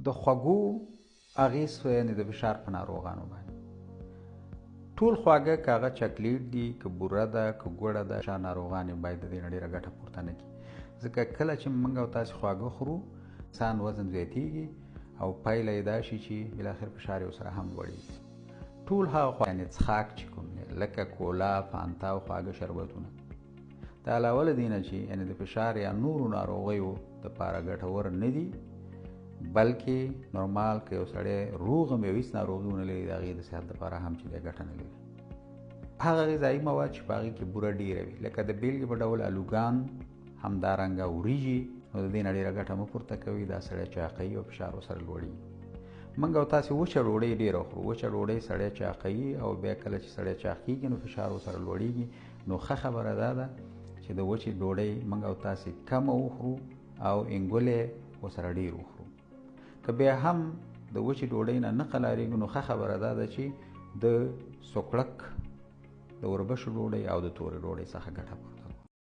د خوږو اغېز یعنې د فشار په ناروغانو باندې ټول خواږه که هغه چاکلیټ دي که بوره ده که ګوړه ده فشار ناروغان باید د دې نه ډېره ګټه پورته نه کړي ځکه کله چې موږ او تاسې خواږه خورو انسان وزن زیاتېږي او پایله یې دا شي چې بالاخره فشار یې ورسره هم لوړېږي ټول هغه یعنې څښاک چې کوم دی لکه کولا فانتا او خواږه شربتونه د علاوه له دې نه چې یعنې د فشار یا نورو ناروغیو دپاره ګټور نه دي بلکې نورمال که یو سړی روغ هم یو هېڅ ناروغي ونه لري د هغې د صحت دپاره هم چې دی ګټه نه لري هغه غذایي مواد چې په هغې کې بوره ډېره وي لکه د بېلګې په ډول الوګان همدارنګه وریجې نو د دې نه ډېره ګټه مه پورته کوي دا سړی چاقوي او فشار ورسره لوړېږي موږ او تاسې وچه ډوډۍ ډېره خورو وچه ډوډۍ سړی چاقوي او بیا کله چې سړی چاق کېږي نو فشار ورسره لوړېږي نو ښه خبره دا ده چې د وچې ډوډۍ موږ او تاسې کمه وخورو او انګولې ورسره ډېر وخورو که بیا هم د وچې ډوډۍ نه قلاریږو نو ښه خبره دا ده چې د سوکړک د وربشو ډوډۍ او د تورې ډوډۍ څخه ګټه پورته